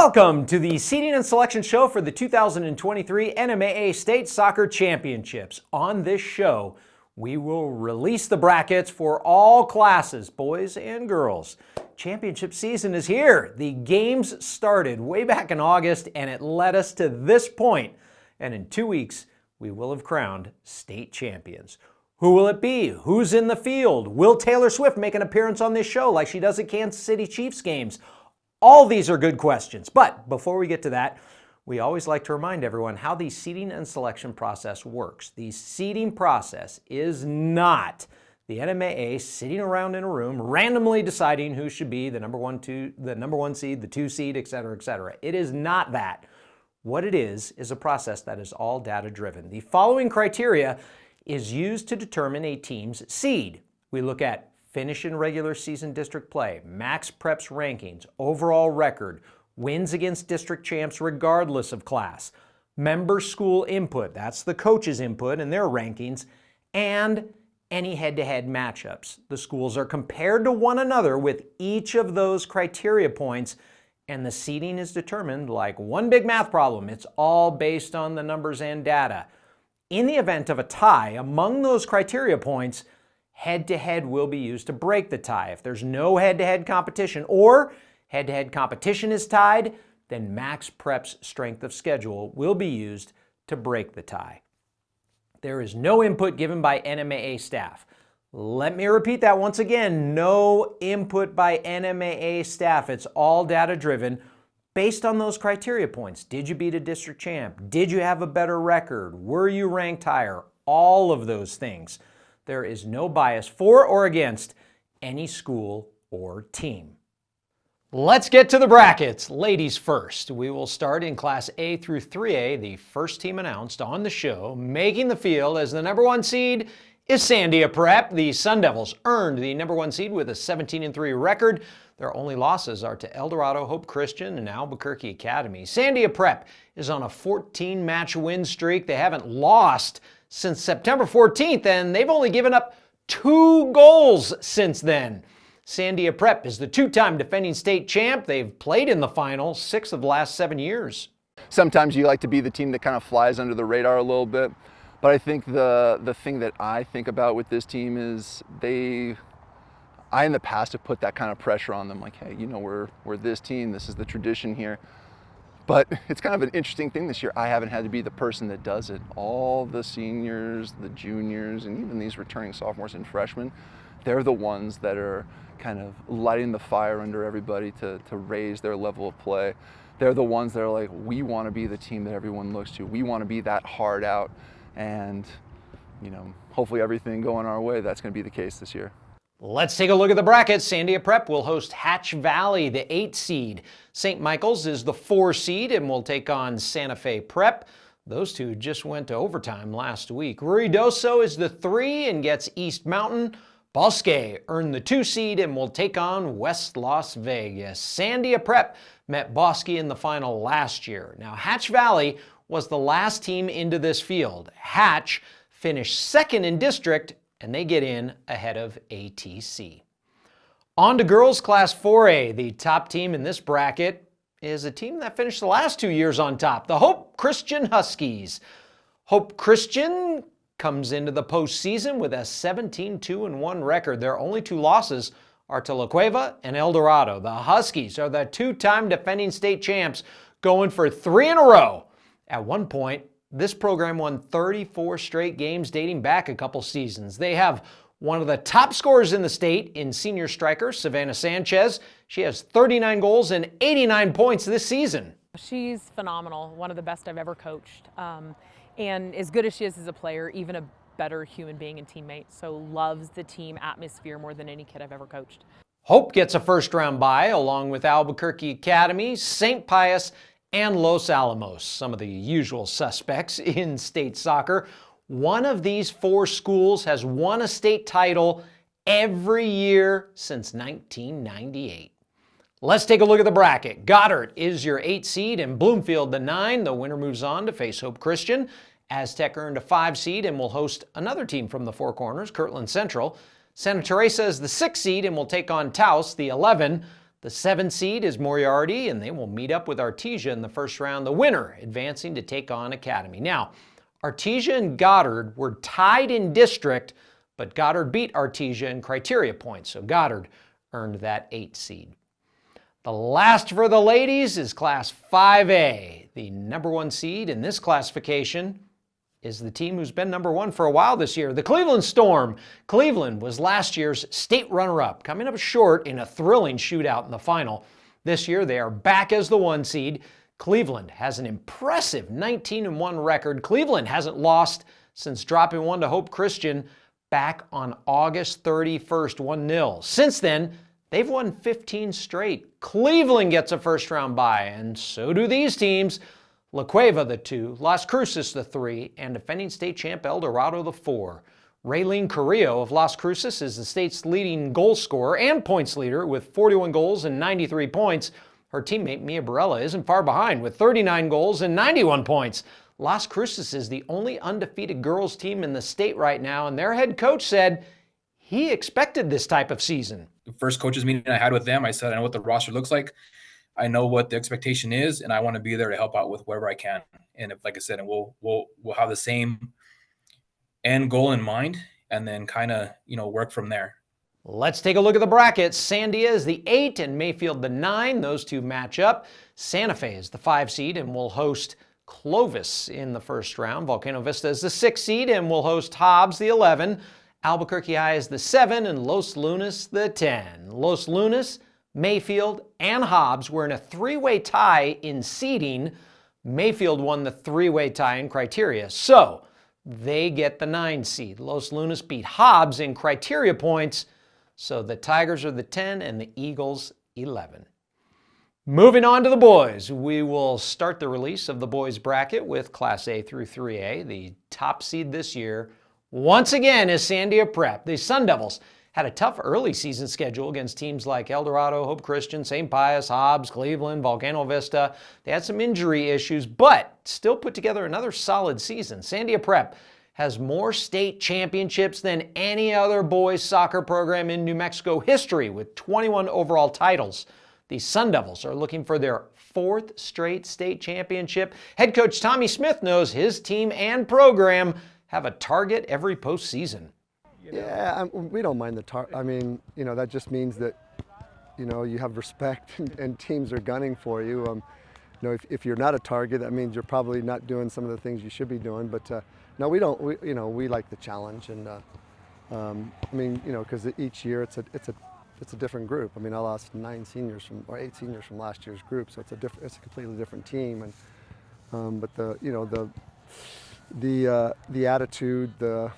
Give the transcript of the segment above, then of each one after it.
Welcome to the seeding and selection show for the 2023 NMAA State Soccer Championships. On this show, we will release the brackets for all classes, boys and girls. Championship season is here. The games started way back in August, and it led us to this point. And in 2 weeks, we will have crowned state champions. Who will it be? Who's in the field? Will Taylor Swift make an appearance on this show like she does at Kansas City Chiefs games? All these are good questions, but before we get to that, we always like to remind everyone how the seeding and selection process works. The seeding process is not the NMAA sitting around in a room randomly deciding who should be the number one seed, the 2 seed, et cetera, et cetera. It is not that. What it is a process that is all data driven. The following criteria is used to determine a team's seed. We look at finish in regular season district play, max preps rankings, overall record, wins against district champs regardless of class, member school input, that's the coach's input and their rankings, and any head-to-head matchups. The schools are compared to one another with each of those criteria points, and the seeding is determined like one big math problem. It's all based on the numbers and data. In the event of a tie among those criteria points, head-to-head will be used to break the tie. If there's no head-to-head competition or head-to-head competition is tied, then max prep's strength of schedule will be used to break the tie. There is no input given by NMAA staff. Let me repeat that once again. No input by NMAA staff. It's all data-driven based on those criteria points. Did you beat a district champ? Did you have a better record? Were you ranked higher? All of those things. There is no bias for or against any school or team. Let's get to the brackets. Ladies first. We will start in Class A through 3A. The first team announced on the show, making the field as the number 1 seed, is Sandia Prep. The Sun Devils earned the number 1 seed with a 17-3 record. Their only losses are to El Dorado, Hope Christian, and Albuquerque Academy. Sandia Prep is on a 14-match win streak. They haven't lost since September 14th, and they've only given up 2 goals since then. Sandia Prep is the 2-time defending state champ. They've played in the final 6 of the last 7 years. Sometimes you like to be the team that kind of flies under the radar a little bit, but I think the thing that I think about with this team is I in the past have put that kind of pressure on them, like, hey, you know, we're this team, this is the tradition here. But it's kind of an interesting thing this year. I haven't had to be the person that does it. All the seniors, the juniors, and even these returning sophomores and freshmen, they're the ones that are kind of lighting the fire under everybody to raise their level of play. They're the ones that are like, we want to be the team that everyone looks to. We want to be that hard out. And, you know, hopefully everything going our way, that's going to be the case this year. Let's take a look at the brackets. Sandia Prep will host Hatch Valley, the 8 seed. St. Michael's is the 4 seed and will take on Santa Fe Prep. Those two just went to overtime last week. Ruidoso is the 3 and gets East Mountain. Bosque earned the 2 seed and will take on West Las Vegas. Sandia Prep met Bosque in the final last year. Now, Hatch Valley was the last team into this field. Hatch finished 2nd in district, and they get in ahead of ATC. On to girls Class 4A. The top team in this bracket is a team that finished the last 2 years on top, the Hope Christian Huskies. Hope Christian comes into the postseason with a 17-2-1 record. Their only 2 losses are to La Cueva and El Dorado. The Huskies are the 2-time defending state champs, going for 3 in a row. At one point, this program won 34 straight games dating back a couple seasons. They have one of the top scorers in the state in senior striker Savannah Sanchez. She has 39 goals and 89 points this season. She's phenomenal, one of the best I've ever coached. And as good as she is as a player, even a better human being and teammate. So loves the team atmosphere more than any kid I've ever coached. Hope gets a first-round bye along with Albuquerque Academy, St. Pius, and Los Alamos, some of the usual suspects in state soccer. One of these 4 schools has won a state title every year since 1998. Let's take a look at the bracket. Goddard is your 8 seed and Bloomfield the 9. The winner moves on to face Hope Christian. Aztec earned a 5 seed and will host another team from the Four Corners, Kirtland Central. Santa Teresa is the 6 seed and will take on Taos, the 11. The 7 seed is Moriarty, and they will meet up with Artesia in the first round, the winner advancing to take on Academy. Now, Artesia and Goddard were tied in district, but Goddard beat Artesia in criteria points, so Goddard earned that 8 seed. The last for the ladies is Class 5A. The number 1 seed in this classification is the team who's been number 1 for a while this year, the Cleveland Storm. Cleveland was last year's state runner-up, coming up short in a thrilling shootout in the final. This year they are back as the 1 seed. Cleveland has an impressive 19-1 record. Cleveland hasn't lost since dropping 1 to Hope Christian back on August 31st, 1-0. Since then, they've won 15 straight. Cleveland gets a first-round bye, and so do these teams. La Cueva, the 2, Las Cruces, the 3, and defending state champ El Dorado, the 4. Raylene Carrillo of Las Cruces is the state's leading goal scorer and points leader with 41 goals and 93 points. Her teammate Mia Barella isn't far behind with 39 goals and 91 points. Las Cruces is the only undefeated girls team in the state right now, and their head coach said he expected this type of season. The first coaches meeting I had with them, I said, I know what the roster looks like. I know what the expectation is, and I want to be there to help out with whatever I can. And if, like I said, and we'll have the same end goal in mind, and then kind of work from there. Let's take a look at the brackets. Sandia is the 8 and Mayfield the 9. Those two match up. Santa Fe is the 5 seed and will host Clovis in the first round. Volcano Vista is the 6 seed and will host Hobbs the 11. Albuquerque High is the 7 and Los Lunas the 10. Los Lunas, Mayfield, and Hobbs were in a 3-way tie in seeding. Mayfield won the 3-way tie in criteria, so they get the 9 seed. Los Lunas beat Hobbs in criteria points, so the Tigers are the 10 and the Eagles 11. Moving on to the boys, we will start the release of the boys bracket with Class A through 3A. The top seed this year, once again, is Sandia Prep. The Sun Devils had a tough early season schedule against teams like El Dorado, Hope Christian, St. Pius, Hobbs, Cleveland, Volcano Vista. They had some injury issues, but still put together another solid season. Sandia Prep has more state championships than any other boys soccer program in New Mexico history, with 21 overall titles. The Sun Devils are looking for their 4th straight state championship. Head coach Tommy Smith knows his team and program have a target every postseason. Yeah, we don't mind the target. I mean, that just means that, you have respect and teams are gunning for you. If you're not a target, that means you're probably not doing some of the things you should be doing. But no, we don't. We like the challenge, and because each year it's a different group. I mean, I lost 8 seniors from last year's group, so it's a completely different team. And but the attitude, the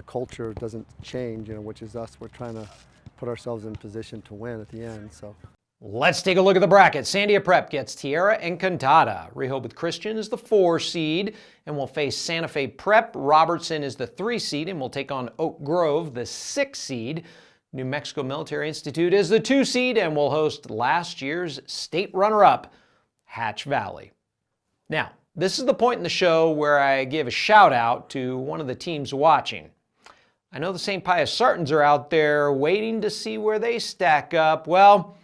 culture doesn't change, which is us. We're trying to put ourselves in position to win at the end. So let's take a look at the bracket. Sandia Prep gets Tierra Encantada. Rehoboth Christian is the 4 seed and will face Santa Fe Prep. Robertson is the 3 seed and will take on Oak Grove, the 6 seed. New Mexico Military Institute is the 2 seed and will host last year's state runner-up, Hatch Valley. Now, this is the point in the show where I give a shout out to one of the teams watching. I know the St. Pius Sartans are out there waiting to see where they stack up. Well,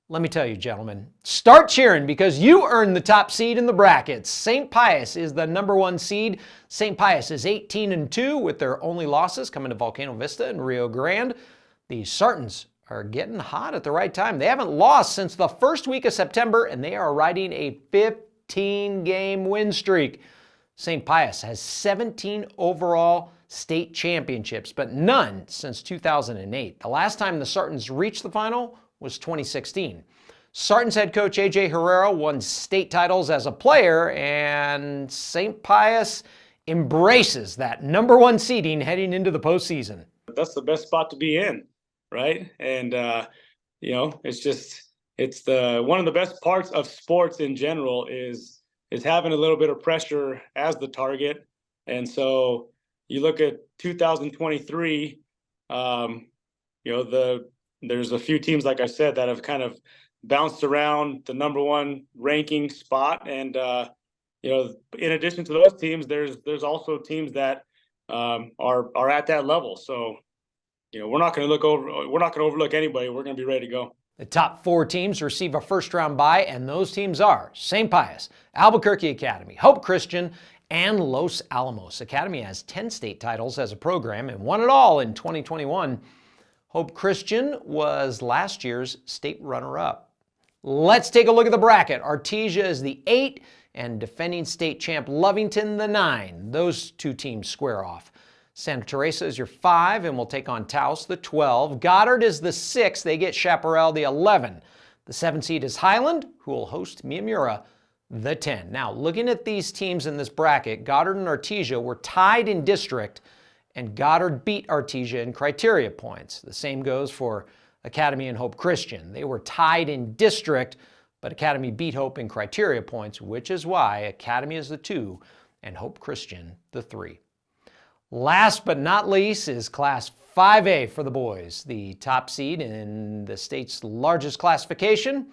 let me tell you, gentlemen, start cheering because you earned the top seed in the brackets. St. Pius is the number 1 seed. St. Pius is 18-2 with their only losses coming to Volcano Vista and Rio Grande. The Sartans are getting hot at the right time. They haven't lost since the first week of September, and they are riding a 15-game win streak. St. Pius has 17 overall state championships, but none since 2008. The last time the Sartans reached the final was 2016. Sartans head coach A.J. Herrera won state titles as a player, and St. Pius embraces that number 1 seeding heading into the postseason. That's the best spot to be in, right? And, it's one of the best parts of sports in general is having a little bit of pressure as the target. And so you look at 2023, there's a few teams, like I said, that have kind of bounced around the number 1 ranking spot. And, in addition to those teams, there's also teams that are at that level. So, we're not going to overlook anybody. We're going to be ready to go. The top 4 teams receive a first-round bye, and those teams are St. Pius, Albuquerque Academy, Hope Christian, and Los Alamos. Academy has 10 state titles as a program and won it all in 2021. Hope Christian was last year's state runner-up. Let's take a look at the bracket. Artesia is the 8 and defending state champ Lovington the 9. Those 2 teams square off. Santa Teresa is your 5 and will take on Taos the 12. Goddard is the 6. They get Chaparral the 11. The 7 seed is Highland, who will host Miyamura the 10. Now, looking at these teams in this bracket, Goddard and Artesia were tied in district, and Goddard beat Artesia in criteria points. The same goes for Academy and Hope Christian. They were tied in district, but Academy beat Hope in criteria points, which is why Academy is the 2 and Hope Christian the 3. Last but not least is Class 5A for the boys. The top seed in the state's largest classification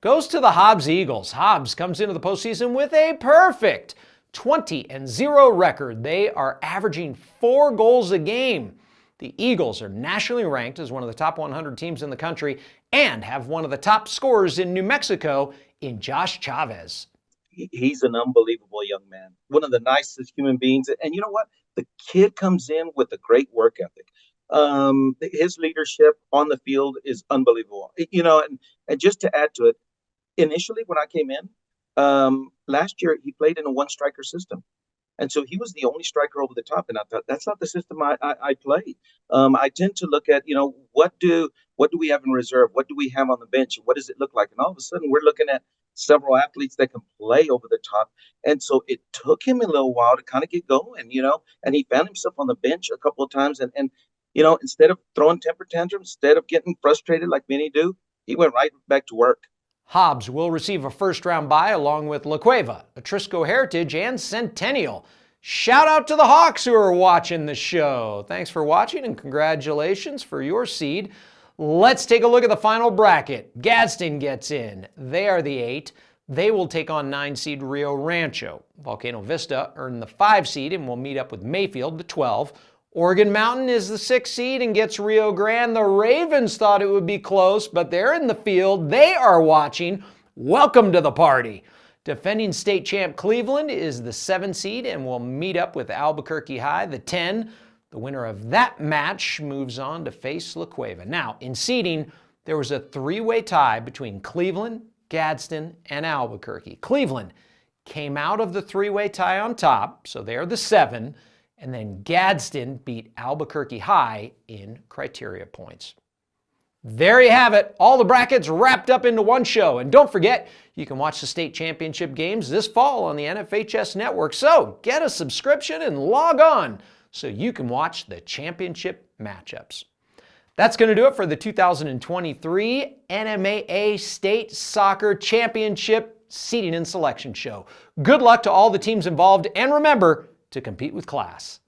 goes to the Hobbs Eagles. Hobbs comes into the postseason with a perfect 20-0 record. They are averaging 4 goals a game. The Eagles are nationally ranked as one of the top 100 teams in the country and have one of the top scorers in New Mexico in Josh Chavez. He's an unbelievable young man, one of the nicest human beings. And you know what? The kid comes in with a great work ethic. His leadership on the field is unbelievable. And just to add to it, initially when I came in, last year he played in a 1-striker system. And so he was the only striker over the top. And I thought, that's not the system I play. I tend to look at, what do we have in reserve? What do we have on the bench? What does it look like? And all of a sudden we're looking at several athletes that can play over the top. And so it took him a little while to kind of get going, and he found himself on the bench a couple of times. And instead of throwing temper tantrums, instead of getting frustrated like many do, he went right back to work. Hobbs will receive a first-round bye along with La Cueva, Atrisco Heritage, and Centennial. Shout out to the Hawks who are watching the show. Thanks for watching and congratulations for your seed. Let's take a look at the final bracket. Gadsden gets in. They are the 8. They will take on 9 seed Rio Rancho. Volcano Vista earned the 5 seed and will meet up with Mayfield, the 12. Oregon Mountain is the 6 seed and gets Rio Grande. The Ravens thought it would be close, but they're in the field. They are watching. Welcome to the party. Defending state champ Cleveland is the 7 seed and will meet up with Albuquerque High, the 10. The winner of that match moves on to face La Cueva. Now, in seeding, there was a 3-way tie between Cleveland, Gadsden, and Albuquerque. Cleveland came out of the 3-way tie on top, so they're the 7. And then Gadsden beat Albuquerque High in criteria points. There you have it, all the brackets wrapped up into one show. And don't forget, you can watch the state championship games this fall on the NFHS network. So get a subscription and log on so you can watch the championship matchups. That's going to do it for the 2023 NMAA State Soccer Championship Seeding and Selection Show. Good luck to all the teams involved, and remember to compete with class.